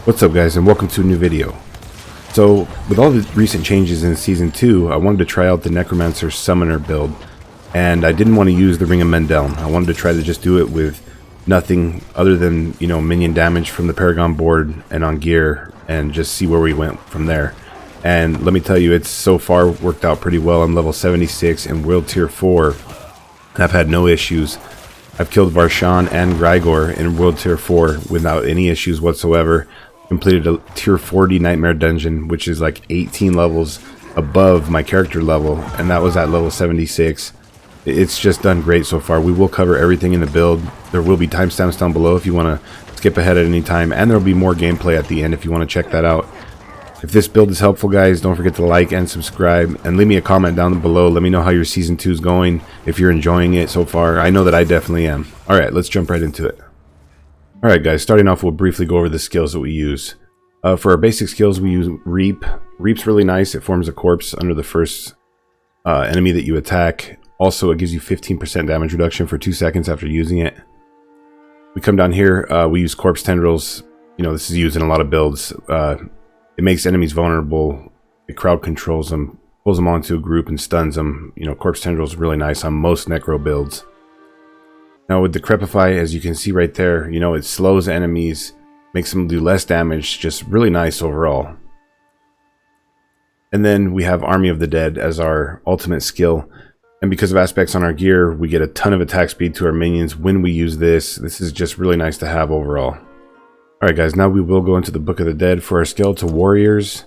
What's up guys, and welcome to a new video. So with all the recent changes in season 2, I wanted to try out the Necromancer Summoner build, and I didn't want to use the Ring of Mendeln. I wanted to try to just do it with nothing other than, minion damage from the Paragon Board and on gear, and just see where we went from there. And let me tell you, it's so far worked out pretty well. I'm level 76 and World Tier 4, and I've had no issues. I've killed Varshan and Grigor in World Tier 4 without any issues whatsoever. Completed a Tier 40 Nightmare Dungeon, which is like 18 levels above my character level, and that was at level 76. It's just done great so far. We will cover everything in the build. There will be timestamps down below if you want to skip ahead at any time, and there will be more gameplay at the end if you want to check that out. If this build is helpful, guys, don't forget to like and subscribe, and leave me a comment down below. Let me know how your season 2 is going, if you're enjoying it so far. I know that I definitely am. Alright, let's jump right into it. Alright guys, starting off, we'll briefly go over the skills that we use. For our basic skills, we use Reap. Reap's really nice. It forms a corpse under the first enemy that you attack. Also, it gives you 15% damage reduction for 2 seconds after using it. We come down here, we use Corpse Tendrils. This is used in a lot of builds. It makes enemies vulnerable. It crowd controls them, pulls them onto a group and stuns them. Corpse Tendrils is really nice on most Necro builds. Now with Decrepify, as you can see right there, it slows enemies, makes them do less damage, just really nice overall. And then we have Army of the Dead as our ultimate skill. And because of aspects on our gear, we get a ton of attack speed to our minions when we use this. This is just really nice to have overall. Alright guys, now we will go into the Book of the Dead for our skeletal warriors.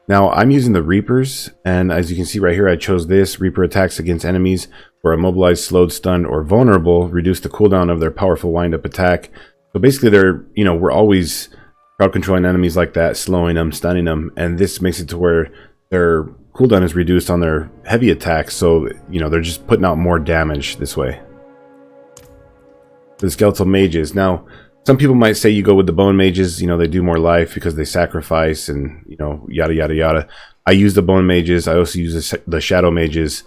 Now I'm using the Reapers, and as you can see right here, I chose this. Reaper attacks against enemies who are immobilized, slowed, stunned, or vulnerable, reduce the cooldown of their powerful wind-up attack. So basically we're always crowd controlling enemies like that, slowing them, stunning them, and this makes it to where their cooldown is reduced on their heavy attacks, so they're just putting out more damage this way. For the skeletal mages, now some people might say you go with the bone mages, they do more life because they sacrifice and yada yada yada. I use the bone mages. I also use the shadow mages.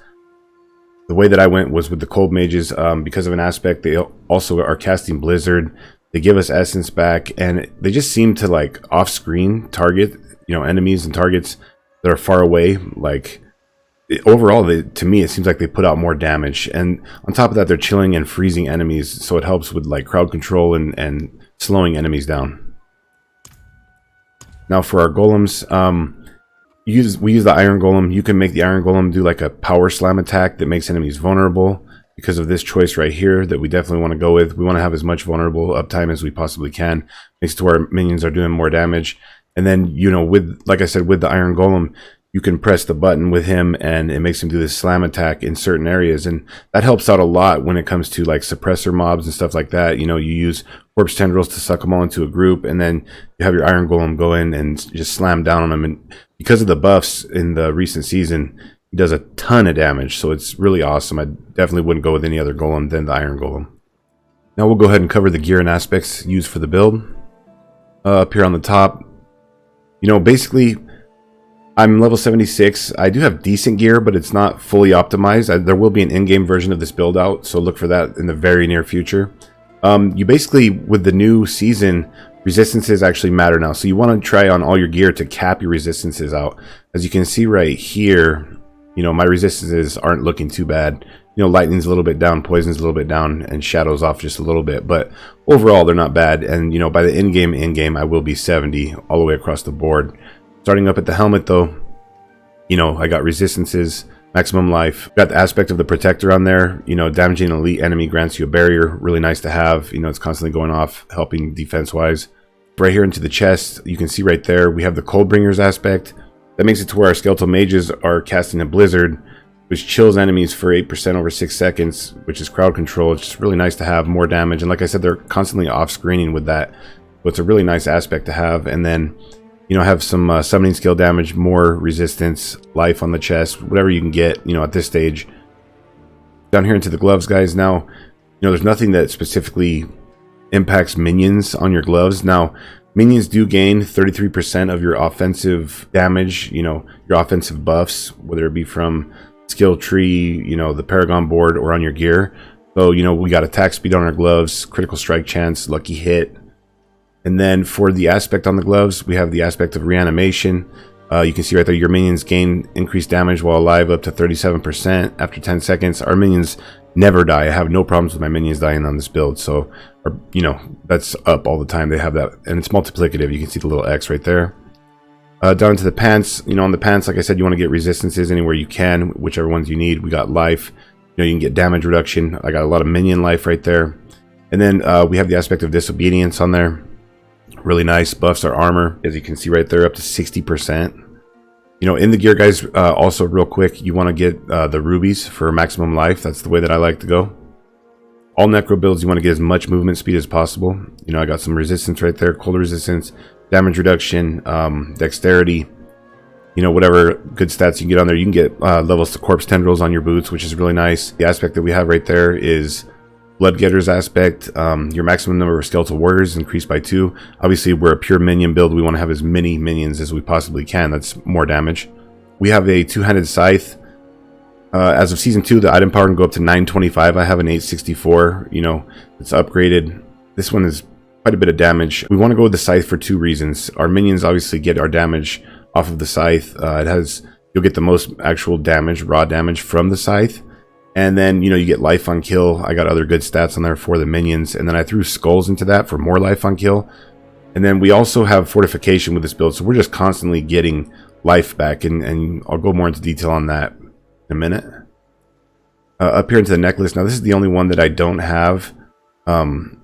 The way that I went was with the cold mages, because of an aspect. They also are casting Blizzard. They give us essence back, and they just seem to like off-screen target enemies and targets that are far away. Like overall, to me it seems like they put out more damage, and on top of that they're chilling and freezing enemies, so it helps with like crowd control and slowing enemies down. Now for our golems, we use the Iron Golem. You can make the Iron Golem do like a power slam attack that makes enemies vulnerable. Because of this choice right here that we definitely want to go with. We want to have as much vulnerable uptime as we possibly can. Makes it to where our minions are doing more damage. And then, like I said, with the Iron Golem, you can press the button with him and it makes him do this slam attack in certain areas. And that helps out a lot when it comes to like suppressor mobs and stuff like that. You use Corpse Tendrils to suck them all into a group, and then you have your Iron Golem go in and just slam down on them. And because of the buffs in the recent season, he does a ton of damage, so it's really awesome. I definitely wouldn't go with any other golem than the Iron Golem. Now we'll go ahead and cover the gear and aspects used for the build. Up here on the top, basically, I'm level 76. I do have decent gear, but it's not fully optimized. There will be an in-game version of this build out, so look for that in the very near future. You basically, with the new season, resistances actually matter now, so you want to try on all your gear to cap your resistances out. As you can see right here, my resistances aren't looking too bad. Lightning's a little bit down, poison's a little bit down, and shadow's off just a little bit. But overall, they're not bad. And, by the in-game, I will be 70 all the way across the board. Starting up at the helmet, though, I got resistances, maximum life. Got the aspect of the protector on there. Damaging an elite enemy grants you a barrier. Really nice to have. It's constantly going off, helping defense-wise. Right here into the chest, you can see right there, we have the Coldbringers aspect. That makes it to where our skeletal mages are casting a Blizzard, which chills enemies for 8% over 6 seconds, which is crowd control. It's just really nice to have more damage. And like I said, they're constantly off-screening with that. So it's a really nice aspect to have. And then, have some summoning skill damage, more resistance, life on the chest, whatever you can get, at this stage. Down here into the gloves, guys. Now, there's nothing that specifically impacts minions on your gloves. Now, minions do gain 33% of your offensive damage, your offensive buffs, whether it be from skill tree, the Paragon Board, or on your gear. So, we got attack speed on our gloves, critical strike chance, lucky hit, And then for the aspect on the gloves, we have the aspect of reanimation. You can see right there, your minions gain increased damage while alive up to 37% after 10 seconds. Our minions never die. I have no problems with my minions dying on this build. So, you know, that's up all the time. They have that, and it's multiplicative. You can see the little X right there. Down to the pants. You know, on the pants, like I said, you want to get resistances anywhere you can, whichever ones you need. We got life. You know, you can get damage reduction. I got a lot of minion life right there. And then we have the aspect of disobedience on there. Really nice. Buffs our armor, as you can see right there, up to 60%. You know, in the gear, guys, also real quick, you want to get the rubies for maximum life. That's the way that I like to go. All necro builds, you want to get as much movement speed as possible. You know, I got some resistance right there, cold resistance, damage reduction, dexterity. You know, whatever good stats you can get on there. You can get levels to corpse tendrils on your boots, which is really nice. The aspect that we have right there is Bloodgetters aspect. Your maximum number of skeletal warriors increased by 2. Obviously, we're a pure minion build. We want to have as many minions as we possibly can. That's more damage. We have a two-handed scythe. As of season 2, the item power can go up to 925. I have an 864. You know, it's upgraded. This one is quite a bit of damage. We want to go with the scythe for 2 reasons. Our minions obviously get our damage off of the scythe. You'll get the most actual damage, raw damage from the scythe. And then, you know, you get life on kill. I got other good stats on there for the minions. And then I threw skulls into that for more life on kill. And then we also have fortification with this build. So we're just constantly getting life back. And I'll go more into detail on that in a minute. Up here into the necklace. Now, this is the only one that I don't have. You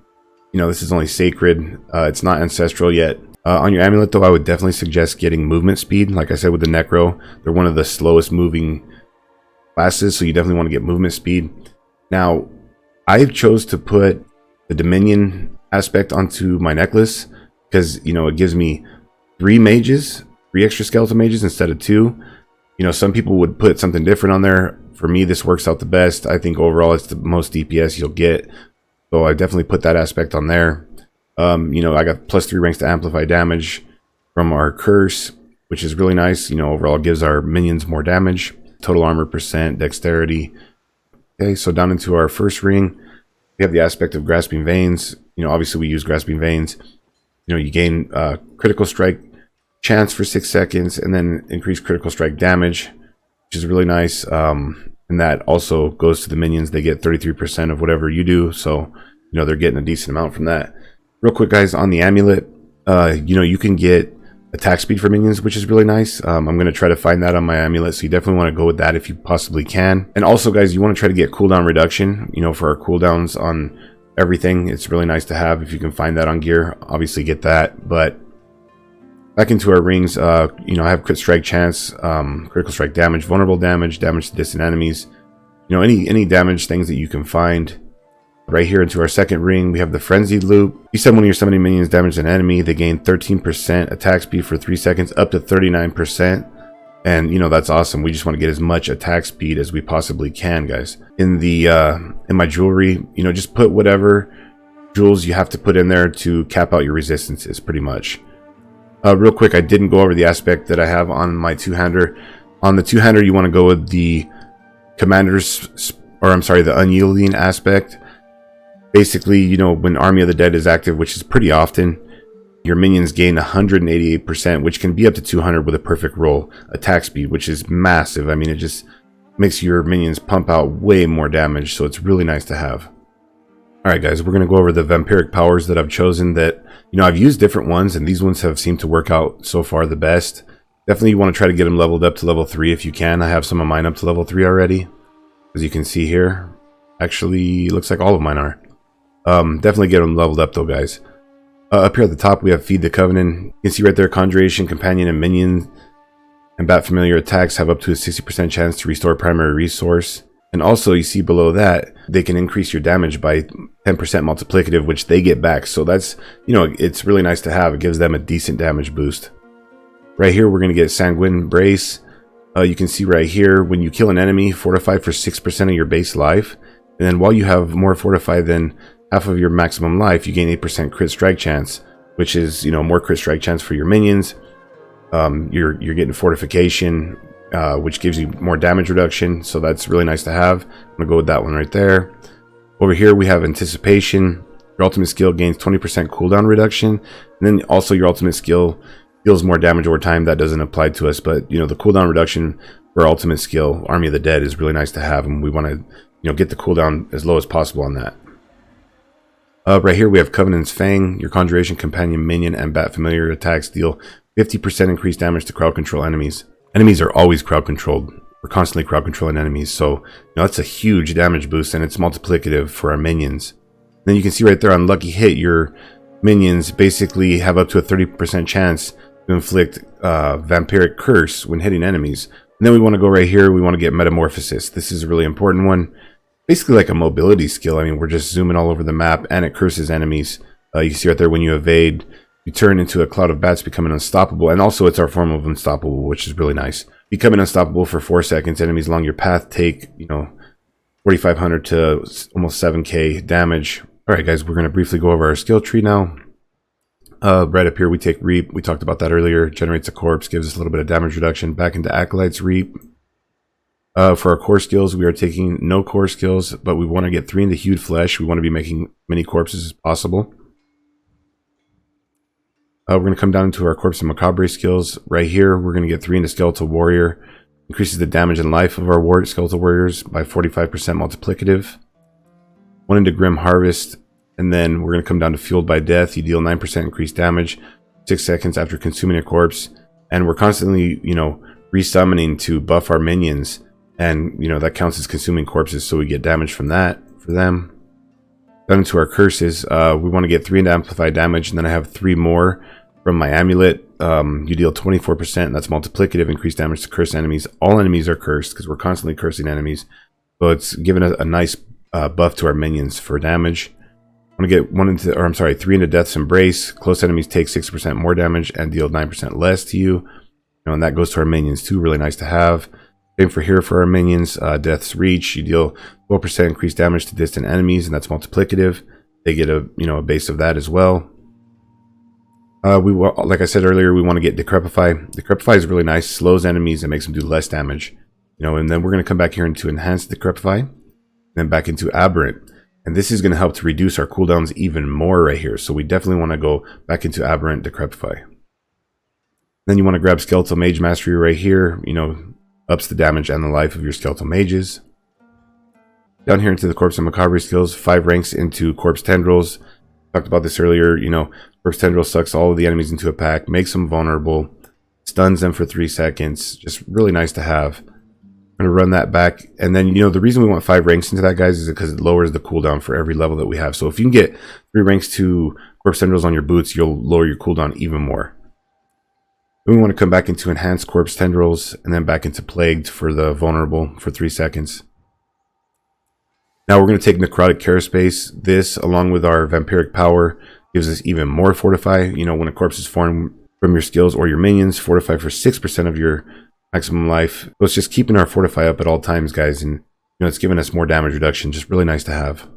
know, this is only sacred. It's not ancestral yet. On your amulet, though, I would definitely suggest getting movement speed. Like I said with the necro, they're one of the slowest moving classes, so you definitely want to get movement speed. Now, I chose to put the Dominion aspect onto my necklace because, you know, it gives me 3 extra skeletal mages instead of 2. You know, some people would put something different on there. For me, this works out the best. I think overall it's the most DPS you'll get, so I definitely put that aspect on there. You know, I got +3 ranks to amplify damage from our curse, which is really nice. You know, overall gives our minions more damage. Total armor percent, dexterity. Okay, so down into our first ring, we have the aspect of grasping veins. You know, obviously we use grasping veins. You know, you gain critical strike chance for 6 seconds, and then increase critical strike damage, which is really nice. And that also goes to the minions. They get 33% of whatever you do, so you know they're getting a decent amount from that. Real quick, guys, on the amulet, you know, you can get attack speed for minions, which is really nice. I'm going to try to find that on my amulet, so you definitely want to go with that if you possibly can. And also, guys, you want to try to get cooldown reduction, you know, for our cooldowns on everything. It's really nice to have if you can find that on gear. Obviously get that. But back into our rings, you know, I have crit strike chance, critical strike damage, vulnerable damage, damage to distant enemies, you know, any damage things that you can find. Right here into our second ring, we have the Frenzied Loop. You said when you're summoning minions damage an enemy, they gain 13% attack speed for 3 seconds, up to 39%. And, you know, that's awesome. We just want to get as much attack speed as we possibly can, guys. In my jewelry, you know, just put whatever jewels you have to put in there to cap out your resistances, pretty much. Real quick, I didn't go over the aspect that I have on my two-hander. On the two-hander, you want to go with the the Unyielding aspect. Basically, you know, when Army of the Dead is active, which is pretty often, your minions gain 188%, which can be up to 200 with a perfect roll attack speed, which is massive. I mean, it just makes your minions pump out way more damage, so it's really nice to have. Alright, guys, we're going to go over the Vampiric Powers that I've chosen that, you know, I've used different ones, and these ones have seemed to work out so far the best. Definitely you want to try to get them leveled up to level 3 if you can. I have some of mine up to level 3 already, as you can see here. Actually, looks like all of mine are. Definitely get them leveled up though, guys. Up here at the top, we have Feed the Covenant. You can see right there, Conjuration, Companion, and Minion and Bat Familiar attacks have up to a 60% chance to restore primary resource. And also, you see below that, they can increase your damage by 10% multiplicative, which they get back. So that's, you know, it's really nice to have. It gives them a decent damage boost. Right here, we're going to get Sanguine Brace. You can see right here, when you kill an enemy, fortify for 6% of your base life. And then while you have more fortify than half of your maximum life, you gain 8% crit strike chance, which is, you know, more crit strike chance for your minions. You're getting fortification, which gives you more damage reduction, so that's really nice to have. I'm gonna go with that one right there. Over here we have Anticipation. Your ultimate skill gains 20% cooldown reduction, and then also your ultimate skill deals more damage over time. That doesn't apply to us, but you know, the cooldown reduction for our ultimate skill, Army of the Dead, is really nice to have, and we want to, you know, get the cooldown as low as possible on that. Right here we have Covenant's Fang. Your Conjuration, Companion, Minion, and Bat Familiar attacks deal 50% increased damage to crowd control enemies. Enemies are always crowd controlled. We're constantly crowd controlling enemies, so you know, that's a huge damage boost, and it's multiplicative for our minions. And then you can see right there on Lucky Hit, your minions basically have up to a 30% chance to inflict Vampiric Curse when hitting enemies. And then we want to go right here, we want to get Metamorphosis. This is a really important one. Basically like a mobility skill. I mean, we're just zooming all over the map, and it curses enemies. You can see right there, when you evade, you turn into a cloud of bats, becoming unstoppable. And also it's our form of unstoppable, which is really nice. Becoming unstoppable for 4 seconds. Enemies along your path take, you know, 4,500 to almost 7k damage. Alright guys, we're going to briefly go over our skill tree now. Right up here we take Reap. We talked about that earlier. Generates a corpse, gives us a little bit of damage reduction. Back into Acolytes, Reap. For our core skills, we are taking no core skills, but we want to get 3 into Hewed Flesh. We want to be making many corpses as possible. We're going to come down to our Corpse and Macabre skills. Right here, we're going to get 3 into Skeletal Warrior. Increases the damage and life of our Skeletal Warriors by 45% multiplicative. 1 into Grim Harvest. And then we're going to come down to Fueled by Death. You deal 9% increased damage 6 seconds after consuming a corpse. And we're constantly, you know, resummoning to buff our minions. And, you know, that counts as consuming corpses, so we get damage from that for them. Down into our curses, we want to get 3 into amplified damage, and then I have 3 more from my amulet. You deal 24%, and that's multiplicative, increased damage to cursed enemies. All enemies are cursed, because we're constantly cursing enemies. So it's giving a nice buff to our minions for damage. I want to get 3 into Death's Embrace. Close enemies take 6% more damage and deal 9% less to you. You know, and that goes to our minions too, really nice to have. Same for here for our minions. Death's Reach, you deal 12% increased damage to distant enemies, and that's multiplicative. They get a, you know, a base of that as well. Like I said earlier, we want to get Decrepify. Decrepify is really nice, slows enemies and makes them do less damage. You know, and then we're going to come back here into Enhanced Decrepify, then back into Aberrant. And this is going to help to reduce our cooldowns even more right here. So we definitely want to go back into Aberrant Decrepify. Then you want to grab Skeletal Mage Mastery right here. You know, ups the damage and the life of your Skeletal Mages. Down here into the Corpse and Macabre skills, 5 ranks into Corpse Tendrils. Talked about this earlier. You know, Corpse Tendril sucks all of the enemies into a pack, makes them vulnerable, stuns them for 3 seconds. Just really nice to have. I'm going to run that back. And then, you know, the reason we want 5 ranks into that, guys, is because it lowers the cooldown for every level that we have. So if you can get 3 ranks to Corpse Tendrils on your boots, you'll lower your cooldown even more. Then we want to come back into Enhanced Corpse Tendrils, and then back into Plagued for the vulnerable for 3 seconds. Now we're going to take Necrotic Carapace. This, along with our Vampiric Power, gives us even more Fortify. You know, when a corpse is formed from your skills or your minions, Fortify for 6% of your maximum life. So it's just keeping our Fortify up at all times, guys, and, you know, it's giving us more damage reduction. Just really nice to have.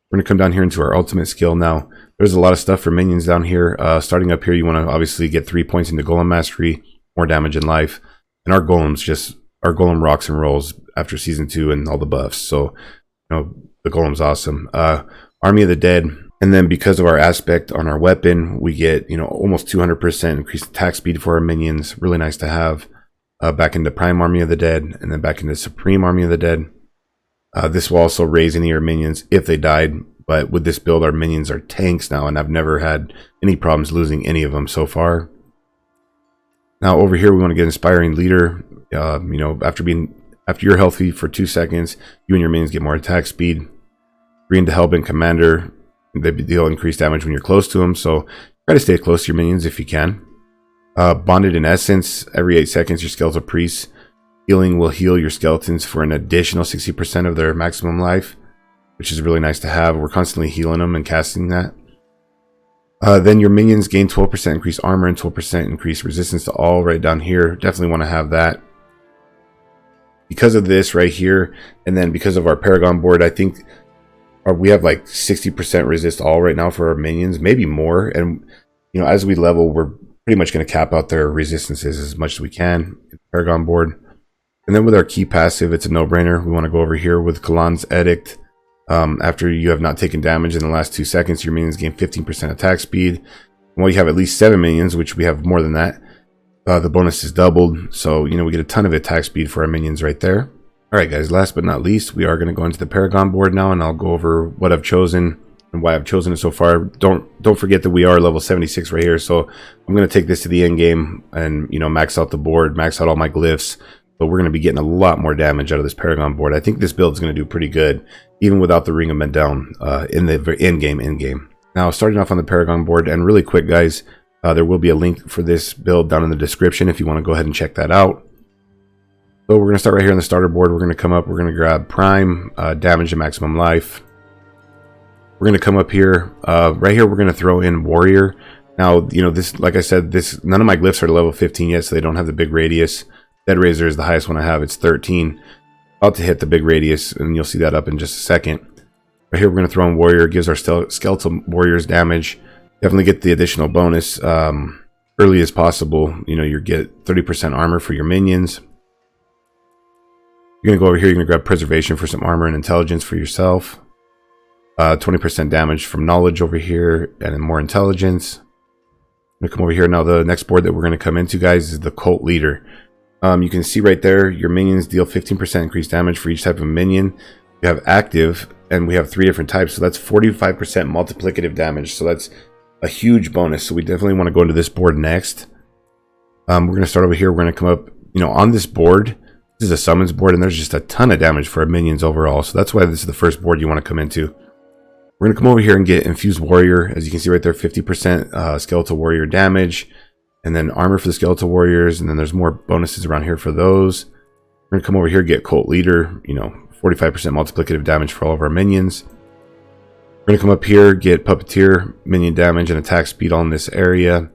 We're going to come down here into our ultimate skill now. There's a lot of stuff for minions down here. Starting up here, you want to obviously get 3 points into Golem Mastery, more damage in life. And our Golem rocks and rolls after Season 2 and all the buffs. So, you know, the Golem's awesome. Army of the Dead. And then because of our aspect on our weapon, we get, you know, almost 200% increased attack speed for our minions. Really nice to have. Back into Prime Army of the Dead, and then back into Supreme Army of the Dead. This will also raise any of your minions if they died, but with this build our minions are tanks now, and I've never had any problems losing any of them so far. Now over here we want to get Inspiring Leader. You know, after you're healthy for 2 seconds, you and your minions get more attack speed. 3 into Hellbent Commander. They deal increased damage when you're close to them, so try to stay close to your minions if you can. Bonded in Essence. Every 8 seconds your Skeletal Priests healing will heal your skeletons for an additional 60% of their maximum life, which is really nice to have. We're constantly healing them and casting that. Then your minions gain 12% increased armor and 12% increased resistance to all right down here. Definitely want to have that. Because of this right here, and then because of our Paragon board, I think we have like 60% resist all right now for our minions, maybe more. And, you know, as we level, we're pretty much going to cap out their resistances as much as we can in Paragon board. And then with our key passive, it's a no-brainer. We want to go over here with Kalan's Edict. After you have not taken damage in the last 2 seconds, your minions gain 15% attack speed. And while you have at least 7 minions, which we have more than that, the bonus is doubled. So, you know, we get a ton of attack speed for our minions right there. Alright guys, last but not least, we are going to go into the Paragon board now, and I'll go over what I've chosen and why I've chosen it so far. Don't forget that we are level 76 right here, so I'm going to take this to the end game and, you know, max out the board, max out all my glyphs. But we're going to be getting a lot more damage out of this Paragon board. I think this build is going to do pretty good, even without the Ring of Mendeln in the end game. Now, starting off on the Paragon board, and really quick, guys, there will be a link for this build down in the description if you want to go ahead and check that out. So we're going to start right here on the starter board. We're going to come up, we're going to grab Prime, damage and maximum life. We're going to come up here, right here we're going to throw in Warrior. Now, you know, this, like I said, none of my glyphs are level 15 yet, so they don't have the big radius. Dead Razor is the highest one I have, it's 13. About to hit the big radius, and you'll see that up in just a second. Right here we're going to throw in Warrior, gives our skeletal warriors damage. Definitely get the additional bonus early as possible. You know, you get 30% armor for your minions. You're going to go over here, you're going to grab Preservation for some armor and intelligence for yourself. 20% damage from knowledge over here, and more intelligence. I'm going to come over here now. The next board that we're going to come into, guys, is the Cult Leader. You can see right there, your minions deal 15% increased damage for each type of minion. You have active, and we have 3 different types, so that's 45% multiplicative damage. So that's a huge bonus. So we definitely want to go into this board next. We're going to start over here. We're going to come up, you know, on this board. This is a summons board, and there's just a ton of damage for our minions overall. So that's why this is the first board you want to come into. We're going to come over here and get Infused Warrior. As you can see right there, 50% Skeletal Warrior damage. And then armor for the Skeletal Warriors. And then there's more bonuses around here for those. We're going to come over here, get Cult Leader. You know, 45% multiplicative damage for all of our minions. We're going to come up here, get Puppeteer, minion damage and attack speed all in this area.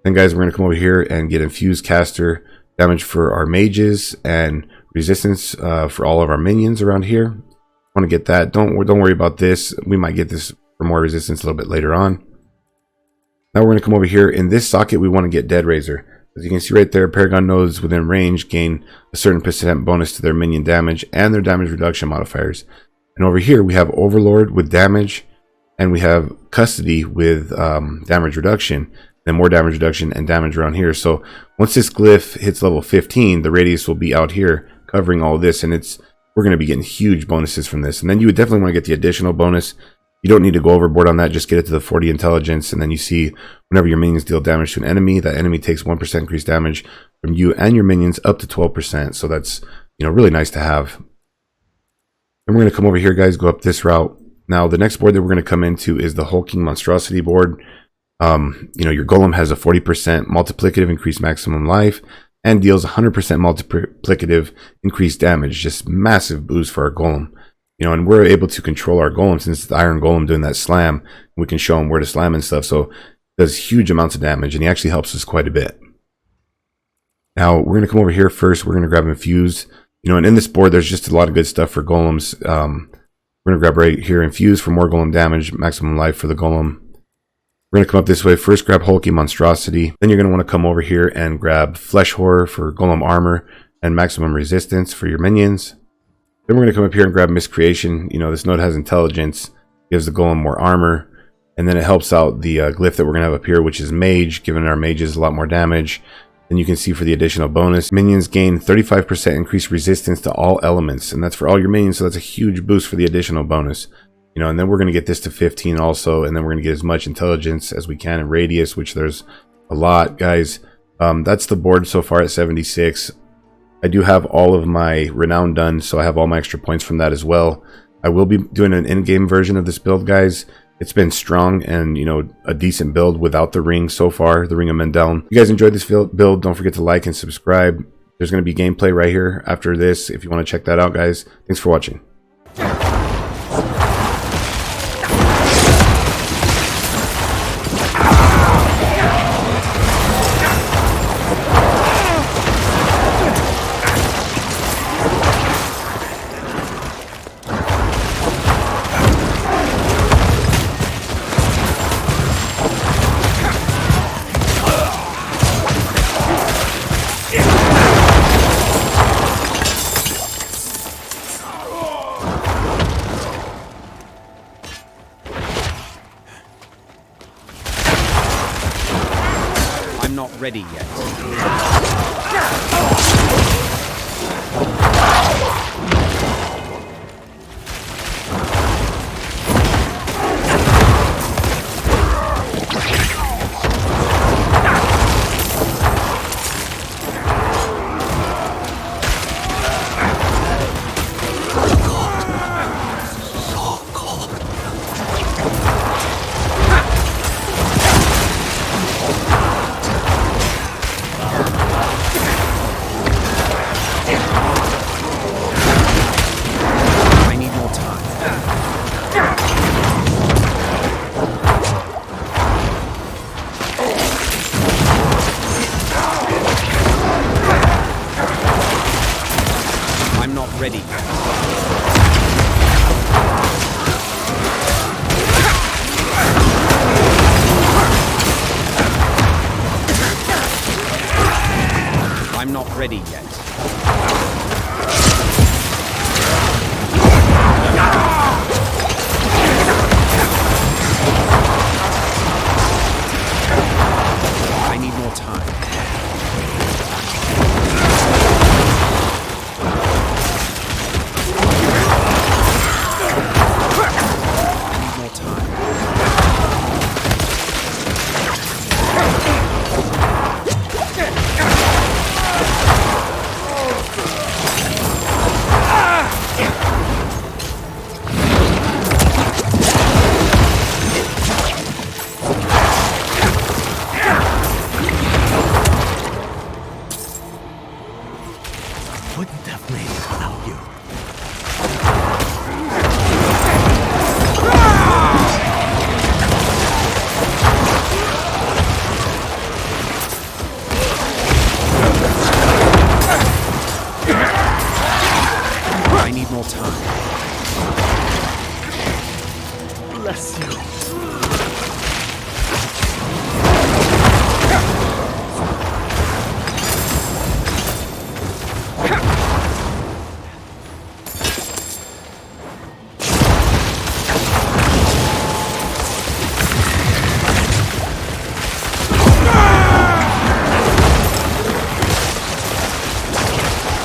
Then guys, we're going to come over here and get Infused Caster, damage for our mages and resistance for all of our minions around here. Want to get that. Don't worry about this. We might get this for more resistance a little bit later on. Now we're going to come over here. In this socket, we want to get Dead Razor. As you can see right there, Paragon nodes within range gain a certain percent bonus to their minion damage and their damage reduction modifiers. And over here, we have Overlord with damage, and we have Custody with damage reduction, then more damage reduction and damage around here. So once this glyph hits level 15, the radius will be out here covering all this, and we're going to be getting huge bonuses from this. And then you would definitely want to get the additional bonus. You don't need to go overboard on that. Just get it to the 40 intelligence, and then you see whenever your minions deal damage to an enemy, that enemy takes 1% increased damage from you and your minions up to 12%. So that's, you know, really nice to have. And we're going to come over here, guys, go up this route. Now the next board that we're going to come into is the Hulking Monstrosity board. You know, your golem has a 40% multiplicative increased maximum life and deals 100% multiplicative increased damage. Just massive boost for our golem. You know, and we're able to control our golem since it's the Iron Golem doing that slam. We can show him where to slam and stuff. So it does huge amounts of damage, and he actually helps us quite a bit. Now we're going to come over here first. We're going to grab Infuse. You know, and in this board, there's just a lot of good stuff for golems. We're going to grab right here Infuse for more golem damage, maximum life for the golem. We're going to come up this way. First, grab Hulking Monstrosity. Then you're going to want to come over here and grab Flesh Horror for golem armor and maximum resistance for your minions. Then we're going to come up here and grab Miscreation. You know, this node has intelligence, gives the golem more armor, and then it helps out the glyph that we're going to have up here, which is Mage, giving our mages a lot more damage. And you can see for the additional bonus, minions gain 35% increased resistance to all elements, and that's for all your minions, so that's a huge boost for the additional bonus. You know, and then we're going to get this to 15 also, and then we're going to get as much intelligence as we can in radius, which there's a lot, guys. That's the board so far at 76. I do have all of my renown done, so I have all my extra points from that as well. I will be doing an in-game version of this build, guys. It's been strong and, you know, a decent build without the ring so far, the Ring of Mendeln. If you guys enjoyed this build, don't forget to like and subscribe. There's going to be gameplay right here after this if you want to check that out, guys. Thanks for watching. not ready yet. Ready. I'm not ready yet. I need more time. Wouldn't have made it without you. I need more time. Bless you.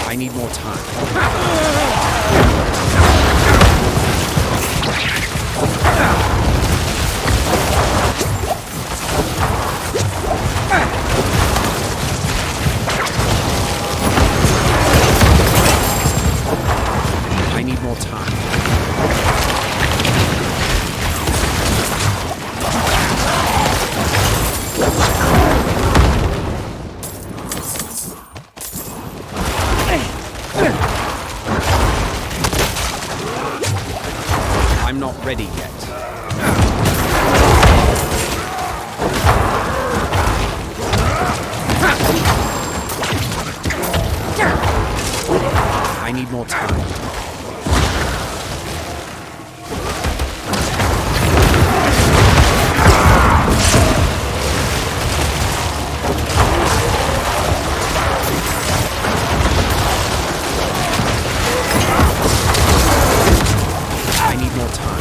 I need more time. I need more time. I'm not ready yet. I need more time. I need more time.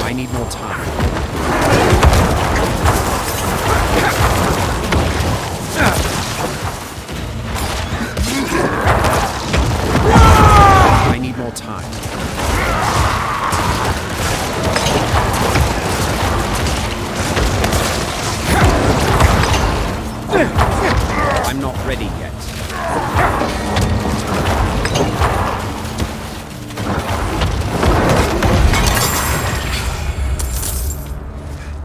I need more time.